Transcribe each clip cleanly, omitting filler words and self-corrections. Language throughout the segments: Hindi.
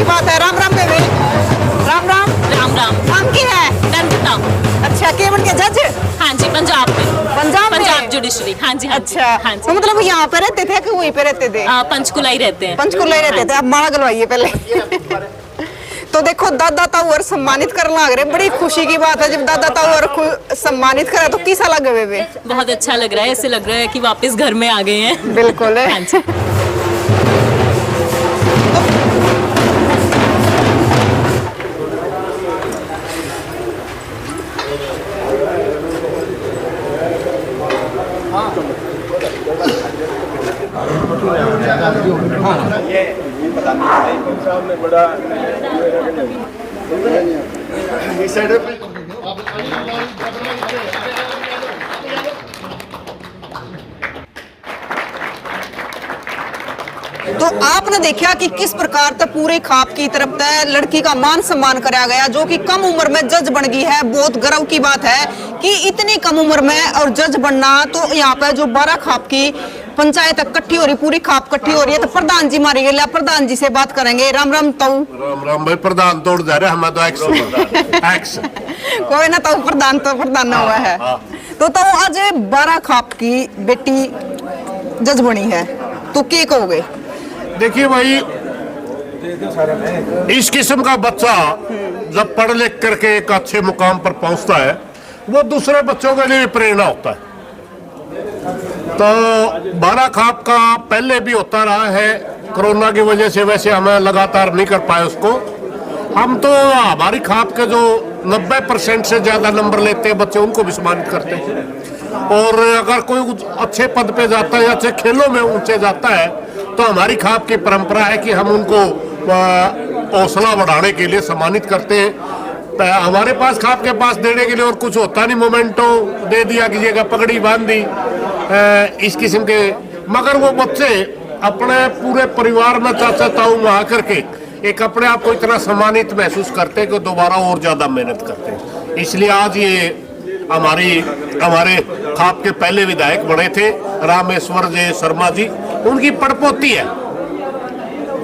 बात है। राम राम बेबी। राम राम। राम राम। नाम की है? नंदिता। अच्छा, केवल के जज? हाँ जी, पंजाब में। पंजाब जुडिशरी। हाँ जी, हाँ जी। अच्छा, हाँ जी। तो मतलब यहाँ पे रहते थे कि वहीं पे रहते थे? पंचकुला ही रहते हैं। पंचकुला ही रहते थे। अब माला गलवाइए पहले। तो देखो दादा ताऊ सम्मानित कर लग रहे, बड़ी खुशी की बात है जब दादा ताऊ सम्मानित करा। तो कैसा लगे बेबी? बहुत अच्छा लग रहा है, ऐसे लग रहा है कि वापस घर में आ गए हैं। बिल्कुल है। हाँ जी। तो आपने देखा कि किस प्रकार से पूरे खाप की तरफ से लड़की का मान सम्मान कराया गया, जो कि कम उम्र में जज बन गई है। बहुत गर्व की बात है कि इतनी कम उम्र में और जज बनना। तो यहाँ पे जो 12 खाप की पंचायत इकट्ठी हो रही, पूरी खाप इकट्ठी हो रही है। तो प्रधान जी मारी गई, प्रधान जी से बात करेंगे। राम राम ताऊ। राम राम भाई। प्रधान तोड़ जा रहे हम तो एक्स कोई ना ताऊ, प्रधान तो प्रधान हुआ है। तो ताऊ आज 12 खाप की बेटी जज बनी है, तो क्या कहोगे? देखिए भाई, इस किस्म का बच्चा जब पढ़ लिख करके एक अच्छे मुकाम पर पहुंचता है, वो दूसरे बच्चों के लिए प्रेरणा होता है। तो 12 खाप का पहले भी होता रहा है, कोरोना की वजह से वैसे हमें लगातार नहीं कर पाए उसको। हम तो हमारी खाप के जो 90% से ज्यादा नंबर लेते हैं बच्चे, उनको भी सम्मानित करते हैं। और अगर कोई अच्छे पद पे जाता है या अच्छे खेलों में ऊंचे जाता है, तो हमारी खाप की परंपरा है कि हम उनको हौसला बढ़ाने के लिए सम्मानित करते हैं। हमारे पास खाप के पास देने के लिए और कुछ होता नहीं, मोमेंटो दे दिया कि जगह पगड़ी बांध दी, इस किस्म के। मगर वो बच्चे अपने पूरे परिवार में चाचा ताऊ में आकर के एक अपने आप को इतना सम्मानित महसूस करते हैं कि दोबारा और ज्यादा मेहनत करते हैं। इसलिए आज ये हमारे खाप के पहले विधायक बने थे रामेश्वर जय शर्मा जी, उनकी पड़पोती है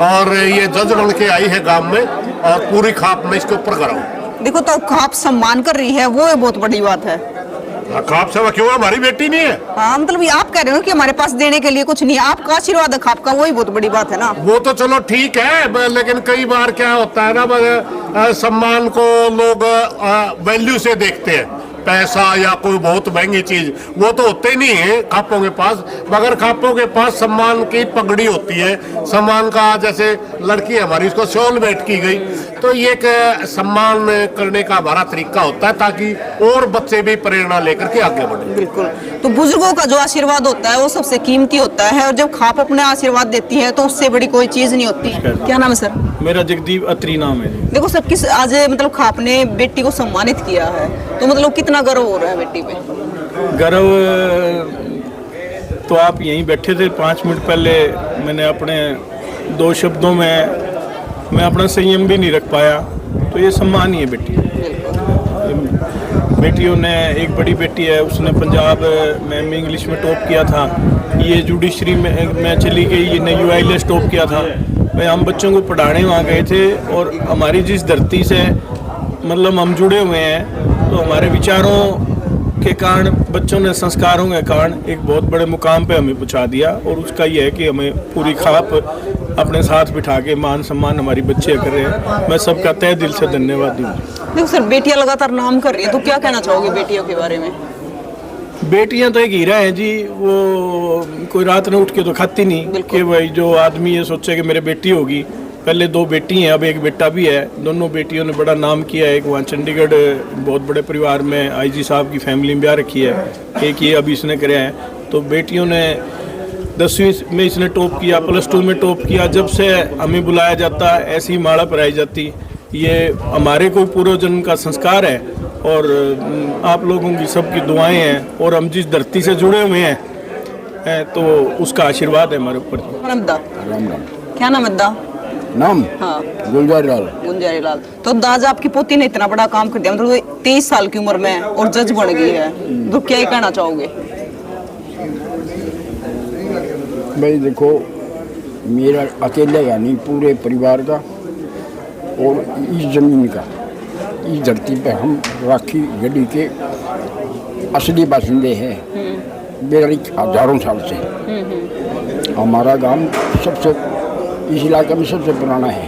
और ये जज बन के आई है गांव में, और पूरी खाप में इसके ऊपर कराऊं। देखो तो खाप सम्मान कर रही है, वो बहुत बड़ी बात है। खाप सेवा क्यों? हमारी बेटी नहीं है? हाँ, मतलब ये आप कह रहे हो कि हमारे पास देने के लिए कुछ नहीं है, आपका आशीर्वाद है खाप का, वही बहुत बड़ी बात है ना। वो तो चलो ठीक है, लेकिन कई बार क्या होता है ना, सम्मान को लोग वैल्यू से देखते हैं, पैसा या कोई बहुत महंगी चीज, वो तो होते ही नहीं है खापों के पास। मगर खापों के पास सम्मान की पगड़ी होती है, सम्मान का, जैसे लड़की हमारी उसको शॉल भेंट की गई, तो ये एक सम्मान करने का हमारा तरीका होता है, ताकि और बच्चे भी प्रेरणा लेकर के आगे बढ़े। बिल्कुल। तो बुजुर्गों का जो आशीर्वाद होता है वो सबसे कीमती होता है, और जब खाप अपने आशीर्वाद देती है तो उससे बड़ी कोई चीज नहीं होती। क्या नाम है सर? मेरा जगदीप अत्री नाम है। देखो सर, किस आज मतलब खाप ने बेटी को सम्मानित किया है, तो मतलब कितना गर्व हो रहा है बेटी पे? गर्व तो आप यहीं बैठे थे 5 मिनट पहले, मैंने अपने 2 शब्दों में मैं अपना संयम भी नहीं रख पाया। तो ये सम्मान ही है बेटी। बेटियों ने, एक बड़ी बेटी है, उसने पंजाब में इंग्लिश में टॉप किया था, ये जुडिशरी में चली गई, ये ने UILS टॉप किया था। भाई हम बच्चों को पढ़ाने वहाँ गए थे, और हमारी जिस धरती से मतलब हम जुड़े हुए हैं, तो हमारे विचारों के कारण, बच्चों ने संस्कारों के कारण एक बहुत बड़े मुकाम पे हमें पहुंचा दिया। और उसका ये है कि हमें पूरी खाप अपने साथ बिठा के मान सम्मान हमारी बच्चे कर रहे हैं। मैं सबका तहे दिल से धन्यवाद दूँ। देखो सर, बेटियां लगातार नाम कर रही हैं, तो क्या कहना चाहोगे बेटियों के बारे में? बेटियां तो एक हीरा है जी, वो कोई रात में उठ के तो खाती नहीं कि भाई जो आदमी ये सोचे कि मेरे बेटी होगी। पहले 2 बेटी हैं, अब एक बेटा भी है। दोनों बेटियों ने बड़ा नाम किया है। एक वहाँ चंडीगढ़ बहुत बड़े परिवार में IG साहब की फैमिली में ब्याह रखी है, एक ये अभी इसने कराया है। तो बेटियों ने 10वीं में इसने टॉप किया, +2 में टॉप किया। जब से हमें बुलाया जाता, ऐसी माला पराई जाती। ये हमारे कोई पूर्व जन्म का संस्कार है, और आप लोगों की सबकी दुआएं हैं, और हम जिस धरती से जुड़े हुए हैं तो उसका आशीर्वाद है हमारे ऊपर। क्या नाम है? नाम? हाँ, गुलजारी लाल। गुलजारी लाल। तो दादा आपकी पोती ने इतना बड़ा काम कर दिया, मतलब 23 साल की उम्र में, और जज बन गई है, तो क्या ही कहना चाहोगे? भाई देखो, मेरा अकेले का नहीं, पूरे परिवार का और इस ज़मीन का, इस धरती पे हम राखी गढ़ी के असली बासिंदे हैं। बेड़ी हजारों साल से हमारा गांव सबसे इस इलाके में सबसे पुराना है।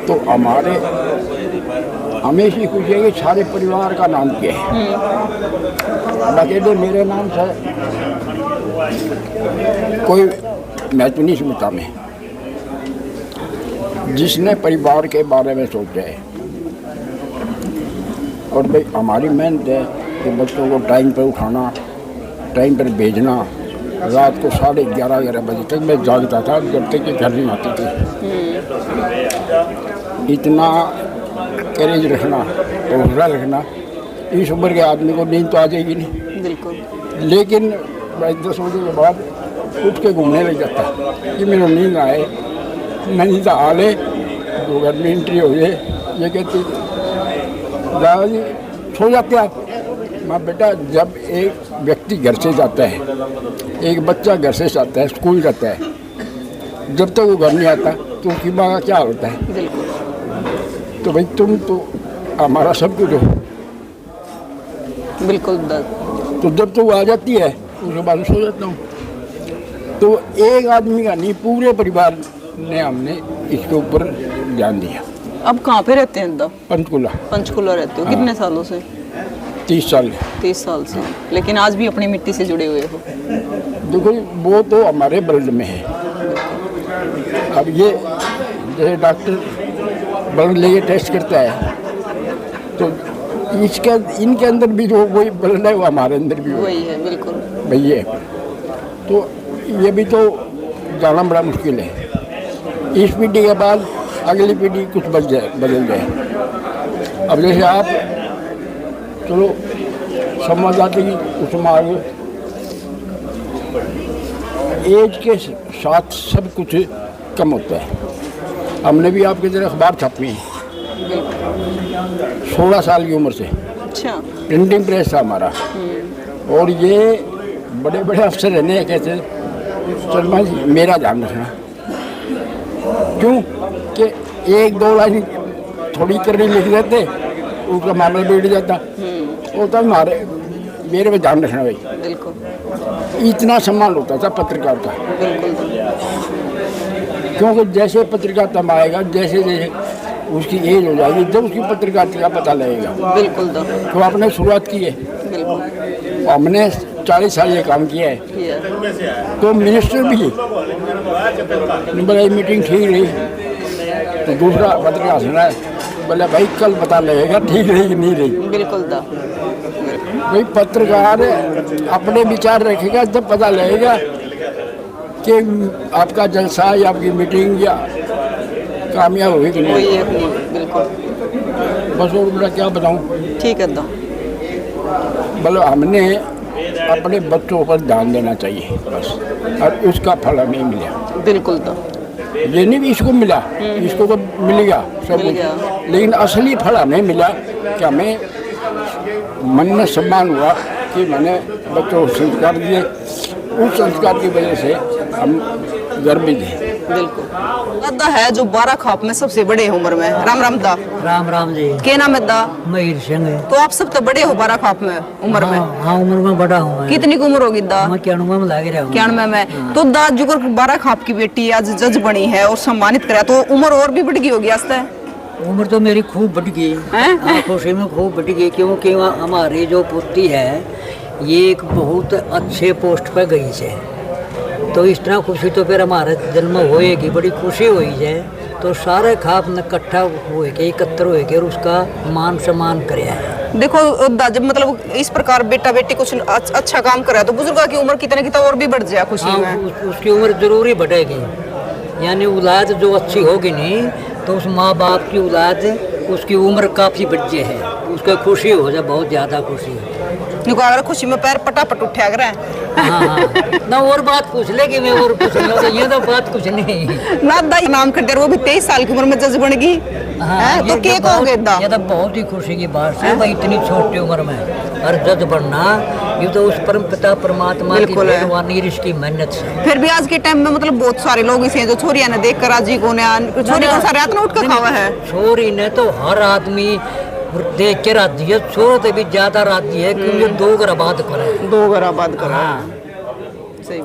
तो हमें ऐसी खुशी है कि सारे परिवार का नाम क्या है। अकेले मेरे नाम से कोई महत्व नहीं समझता में। जिसने परिवार के बारे में सोचा है, और भाई हमारी मेहनत है कि बच्चों को टाइम पर उठाना, टाइम पर भेजना। रात को 11:30 बजे तक मैं जागता था जब तक कि घर नहीं आती थी। इतना करेज रखना, हौसला रखना, इस उम्र के आदमी को नींद तो आ जाएगी नहीं। बिल्कुल। लेकिन भाई 10 बजे के बाद उठ के घूमने लग जाता कि मेरा नींद आए, नींद आ ले, 2 घर में एंट्री हो जाए। ये कहती दादा जी सो जाते आप। माँ बेटा, जब एक व्यक्ति घर से जाता है, एक बच्चा घर से जाता है, स्कूल जाता है, जब तक वो घर नहीं आता तो उसकी माँ का क्या होता है। बिल्कुल। तो भाई तुम तो हमारा सब कुछ हो। बिल्कुल। तो जब तो वो आ जाती है उसके बाद सो जाता हूँ। तो एक आदमी का नहीं, पूरे परिवार ने हमने इसके ऊपर ध्यान दिया। अब कहाँ पे रहते हैं? पंचकुला। पंचकुला रहते हो? कितने सालों से? 30 साल। 30 साल से। लेकिन आज भी अपनी मिट्टी से जुड़े हुए हो। देखो वो तो हमारे ब्लड में है। अब ये जैसे डॉक्टर ब्लड लेके टेस्ट करता है, तो इनके अंदर भी जो वही ब्लड है वो हमारे अंदर भी वही है। बिल्कुल भैया। तो ये भी तो जाना बड़ा मुश्किल है। इस पीढ़ी के बाद अगली पीढ़ी कुछ बदल जाए। अब जैसे आप चलो समझदारी की उसमें आ गए, एज के साथ सब कुछ कम होता है। हमने भी आपके तरह अखबार छापी है 16 साल की उम्र से। अच्छा। प्रिंटिंग प्रेस था हमारा। और ये बड़े बड़े अफसर रहने हैं, कहते शर्मा जी मेरा ध्यान रखना। क्यों कि 1-2 लाइन थोड़ी करनी लिख देते, उसका मामला बैठ जाता। वो तो मेरे पे ध्यान रखना भाई। बिल्कुल। इतना सम्मान होता था पत्रकार का। बिल्कुल। क्योंकि जैसे पत्रकारिता में आएगा, जैसे जैसे उसकी एज हो जाएगी, जब उसकी पत्रकारिता का पता लगेगा। बिल्कुल। तो आपने शुरुआत की है। बिल्कुल। हमने 40 साल ये काम किया है। तो मिनिस्टर भी बोला मीटिंग ठीक रही, तो दूसरा पत्रकार सुना है, बोला भाई कल पता लगेगा ठीक रही कि नहीं रही। बिल्कुल। भाई पत्रकार अपने विचार रखेगा जब पता लगेगा कि आपका जलसा या आपकी मीटिंग या कामयाब हुई कि नहीं। बिल्कुल। बस और बड़ा क्या बताऊँ। ठीक है। बोलो हमने अपने बच्चों पर ध्यान देना चाहिए बस, और उसका फल हमें मिला। बिल्कुल। ये नहीं भी इसको मिला, इसको तो मिलेगा सब कुछ, लेकिन असली फल हमें मिला कि हमें मन में सम्मान हुआ कि मैंने बच्चों को संस्कार दिए। उस संस्कार की वजह से हम गर्वित हैं। बिल्कुल। दादा है जो 12 खाप में सबसे बड़े हैं उम्र में। राम राम दा। राम राम जी। क्या नाम है दा? महीर सिंह है। तो आप सब तो बड़े हो 12 खाप में उम्र में। हाँ उम्र में बड़ा हूँ। कितनी की उम्र होगी दा? मैं 91 में लग रहा हूँ। 91 में। तो दा जो 12 खाप की बेटी आज जज बनी है और सम्मानित करा, तो उम्र और भी बढ़ गई होगी आज तक? उम्र तो मेरी खूब बढ़ गई है, खुशी में खूब बढ़ गई, क्योंकि हमारी जो पुत्री है ये एक बहुत अच्छे पोस्ट पर गई है। तो इस तरह खुशी तो फिर हमारे जन्म होएगी, बड़ी खुशी हुई है। तो सारे खाप ने इकट्ठा हुए के एकत्र हुए के और उसका मान सम्मान कराया है। देखो दा, जब मतलब इस प्रकार बेटा बेटी कुछ अच्छा काम करे तो बुजुर्ग की उम्र कितने की और भी बढ़ जाए खुशी में। उसकी उम्र जरूरी बढ़ेगी, यानी औलाद जो अच्छी होगी नहीं तो उस माँ बाप की औलाद उसकी उम्र काफ़ी बढ़ जाए है, उसको खुशी हो जाए, बहुत ज़्यादा खुशी हो। अगर खुशी में पैर पटापट उठा कर हाँ ना और बात पूछ ले कि मैं और कुछ नहीं, ये तो बात कुछ नहीं। नाथ दा नाम कर दे, वो भी 23 साल की उम्र में जज बन गई। हैं? तो क्या कहोगे इदा? ये तो बहुत ही खुशी की बात है भाई, इतनी छोटी उम्र में और जज बनना, ये तो उस परम पिता परमात्मा की बिल्कुल है। मेहरबानी, इसकी मेहनत से। फिर भी आज के टाइम में मतलब बहुत सारे लोग इसे जो छोरिया ने देख कर राजी को ने छोरी कौन सा रात में उठ कर खावा है। छोरी ने तो हर आदमी देख के राजी है, छोरों से भी ज्यादा राजी है, क्योंकि दो घर आबाद करे। दो घर आबाद करा। हाँ। सही